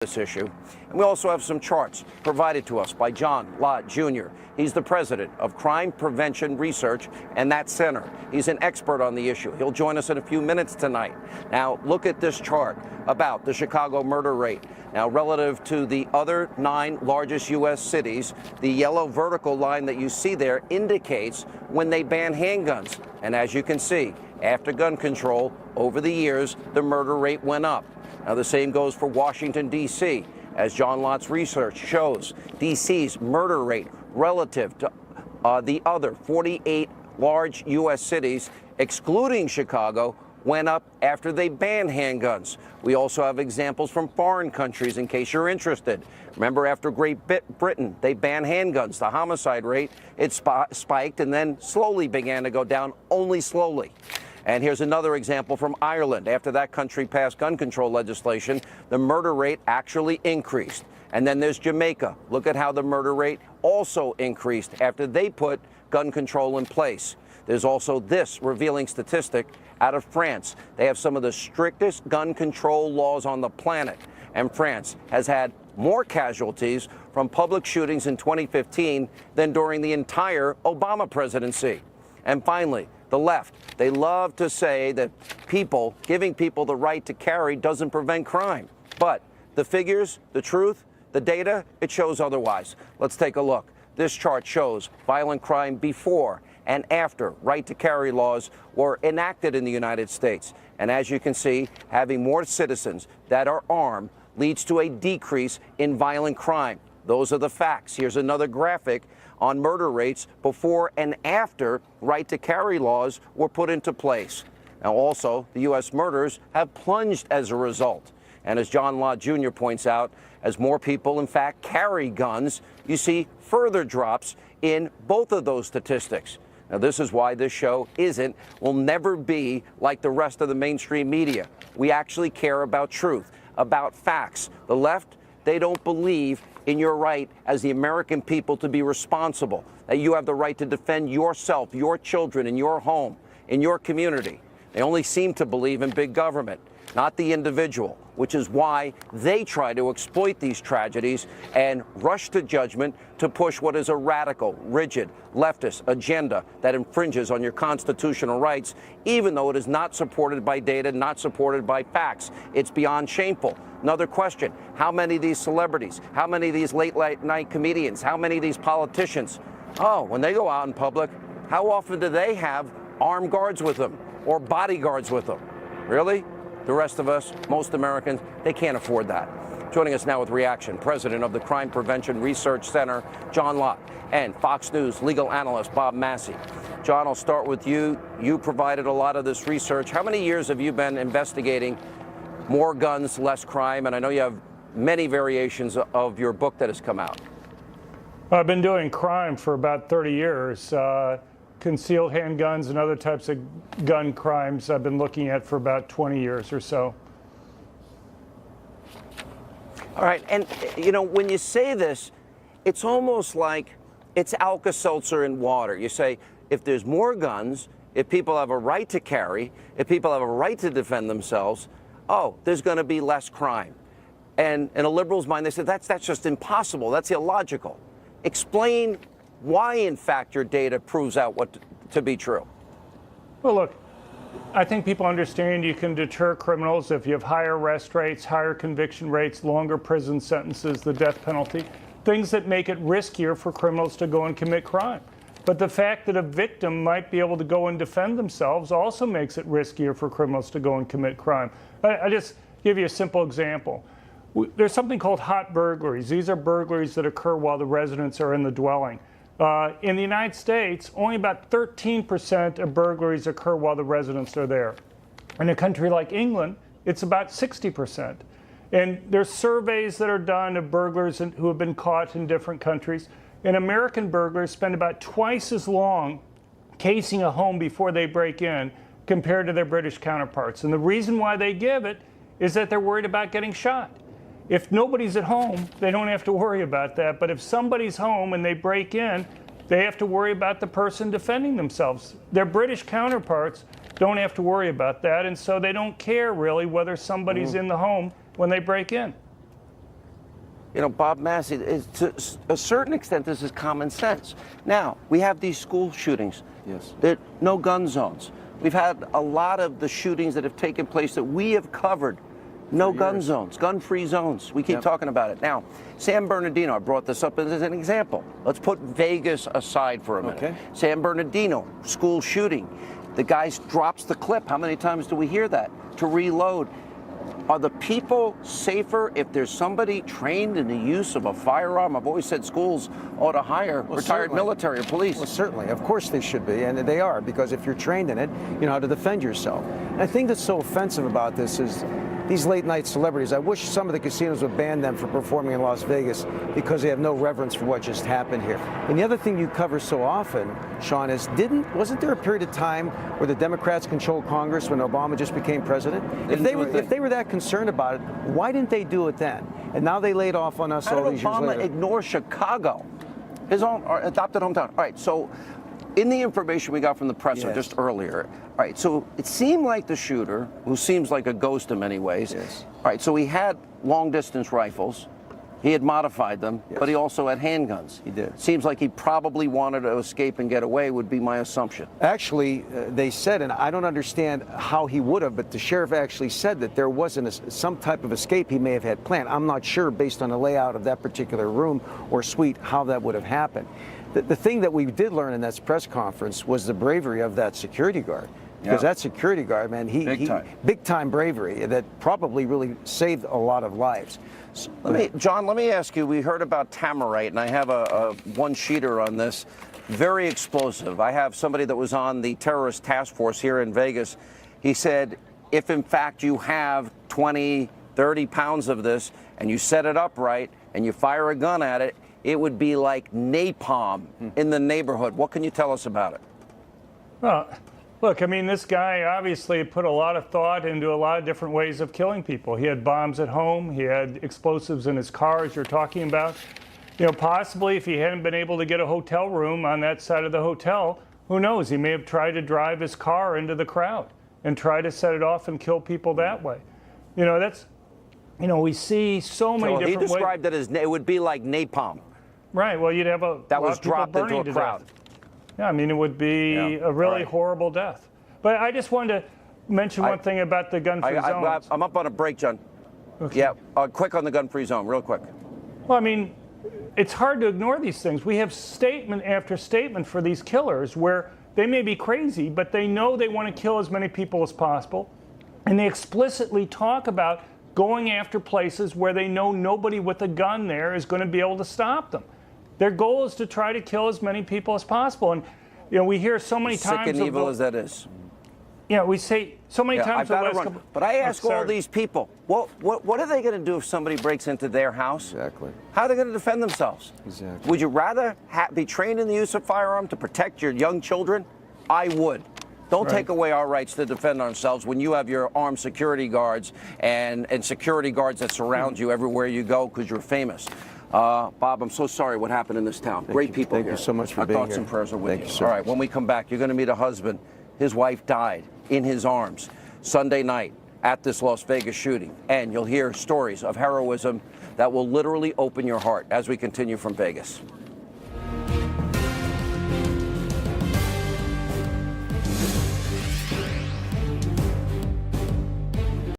this issue. And we also have some charts provided to us by John Lott Jr. He's the president of Crime Prevention Research and that center. He's an expert on the issue. He'll join us in a few minutes tonight. Now, look at this chart about the Chicago murder rate. Now, relative to the other 9 largest U.S. cities, the yellow vertical line that you see there indicates when they ban handguns. And as you can see, after gun control, over the years, the murder rate went up. Now, the same goes for Washington, D.C. As John Lott's research shows, D.C.'s murder rate relative to the other 48 large U.S. cities, excluding Chicago, went up after they banned handguns. We also have examples from foreign countries in case you're interested. Remember, after Great Britain, they banned handguns. The homicide rate, it spiked and then slowly began to go down, only slowly. And here's another example from Ireland. After that country passed gun control legislation, the murder rate actually increased. And then there's Jamaica. Look at how the murder rate also increased after they put gun control in place. There's also this revealing statistic out of France. They have some of the strictest gun control laws on the planet. And France has had more casualties from public shootings in 2015 than during the entire Obama presidency. And finally, the left, they love to say that giving people the right to carry doesn't prevent crime. But the figures, the truth, the data, it shows otherwise. Let's take a look. This chart shows violent crime before and after right to carry laws were enacted in the United States. And as you can see, having more citizens that are armed leads to a decrease in violent crime. Those are the facts. Here's another graphic on murder rates before and after right to carry laws were put into place. Now, also, the U.S. murders have plunged as a result. And as John Lott Jr. points out, as more people, in fact, carry guns, you see further drops in both of those statistics. Now, this is why this show will never be like the rest of the mainstream media. We actually care about truth, about facts. The left, they don't believe in your right as the American people to be responsible, that you have the right to defend yourself, your children, in your home, in your community. They only seem to believe in big government, not the individual, which is why they try to exploit these tragedies and rush to judgment to push what is a radical, rigid, leftist agenda that infringes on your constitutional rights, even though it is not supported by data, not supported by facts. It's beyond shameful. Another question, how many of these celebrities, how many of these late night comedians, how many of these politicians, when they go out in public, how often do they have armed guards with them or bodyguards with them? Really? The rest of us, most Americans, they can't afford that. Joining us now with reaction, president of the Crime Prevention Research Center, John Lott, and Fox News legal analyst Bob Massi. John, I'll start with you. You provided a lot of this research. How many years have you been investigating more guns, less crime? And I know you have many variations of your book that has come out. I've been doing crime for about 30 years. Concealed handguns and other types of gun crimes I've been looking at for about 20 years or so. All right, and you know, when you say this, it's almost like it's Alka-Seltzer in water. You say, if there's more guns, if people have a right to carry, if people have a right to defend themselves, there's going to be less crime. And in a liberal's mind, they say, that's just impossible, that's illogical. Explain why, in fact, your data proves out what to be true. Well, look, I think people understand you can deter criminals if you have higher arrest rates, higher conviction rates, longer prison sentences, the death penalty, things that make it riskier for criminals to go and commit crime. But the fact that a victim might be able to go and defend themselves also makes it riskier for criminals to go and commit crime. I just give you a simple example. There's something called hot burglaries. These are burglaries that occur while the residents are in the dwelling. In the United States, only about 13% of burglaries occur while the residents are there. In a country like England, it's about 60%. And there's surveys that are done of burglars who have been caught in different countries. And American burglars spend about twice as long casing a home before they break in compared to their British counterparts. And the reason why they give it is that they're worried about getting shot. If nobody's at home, they don't have to worry about that. But if somebody's home and they break in, they have to worry about the person defending themselves. Their British counterparts don't have to worry about that, and so they don't care really whether somebody's in the home when they break in. You know, Bob Massi, to a certain extent, this is common sense. Now, we have these school shootings. Yes. No gun zones. We've had a lot of the shootings that have taken place that we have covered. No gun zones, gun-free zones. We keep talking about it. Now, San Bernardino, I brought this up as an example. Let's put Vegas aside for a minute. Okay. San Bernardino, school shooting. The guy drops the clip. How many times do we hear that? To reload. Are the people safer if there's somebody trained in the use of a firearm? I've always said schools ought to hire retired military or police. Well, certainly. Of course they should be, and they are, because if you're trained in it, you know how to defend yourself. And I think that's so offensive about this is these late-night celebrities. I wish some of the casinos would ban them from performing in Las Vegas because they have no reverence for what just happened here. And the other thing you cover so often, Sean, is wasn't there a period of time where the Democrats controlled Congress when Obama just became president? If they were that concerned about it, why didn't they do it then? And now they laid off on us all these years later. How did Obama ignore Chicago, his own adopted hometown? All right, so in the information we got from the presser just earlier, all right, so it seemed like the shooter, who seems like a ghost in many ways, all right, so he had long-distance rifles. He had modified them, but he also had handguns. He did. Seems like he probably wanted to escape and get away, would be my assumption. Actually, they said, and I don't understand how he would have, but the sheriff actually said that there wasn't some type of escape he may have had planned. I'm not sure, based on the layout of that particular room or suite, how that would have happened. The thing that we did learn in that press conference was the bravery of that security guard. Because that security guard, man, big time bravery that probably really saved a lot of lives. John, let me ask you, we heard about Tamarite, and I have a one-sheeter on this. Very explosive. I have somebody that was on the terrorist task force here in Vegas. He said, if in fact you have 20, 30 pounds of this, and you set it up right, and you fire a gun at it, it would be like napalm in the neighborhood. What can you tell us about it? Well, look, I mean, this guy obviously put a lot of thought into a lot of different ways of killing people. He had bombs at home. He had explosives in his car, as you're talking about. You know, possibly if he hadn't been able to get a hotel room on that side of the hotel, who knows? He may have tried to drive his car into the crowd and try to set it off and kill people that way. You know, that's, you know, we see so many different ways. He described it as, it would be like napalm. Right, well, you'd have a that lot was of people dropped into burning a to crowd. death. Yeah, I mean, it would be a really horrible death. But I just wanted to mention one thing about the gun-free zones. I'm up on a break, John. Okay. Yeah, quick on the gun-free zone, real quick. Well, I mean, it's hard to ignore these things. We have statement after statement for these killers where they may be crazy, but they know they want to kill as many people as possible. And they explicitly talk about going after places where they know nobody with a gun there is going to be able to stop them. Their goal is to try to kill as many people as possible. And, you know, we hear so many times. Sick and evil as that is. Yeah, we say so many times. But I ask all these people, what are they going to do if somebody breaks into their house? Exactly. How are they going to defend themselves? Exactly. Would you rather be trained in the use of firearm to protect your young children? I would. Don't take away our rights to defend ourselves when you have your armed security guards and security guards that surround you everywhere you go because you're famous. Bob, I'm so sorry what happened in this town. Great people here. Thank you so much for being here. Our thoughts and prayers are with you. Thank you, sir. All right, when we come back, you're going to meet a husband. His wife died in his arms Sunday night at this Las Vegas shooting. And you'll hear stories of heroism that will literally open your heart as we continue from Vegas.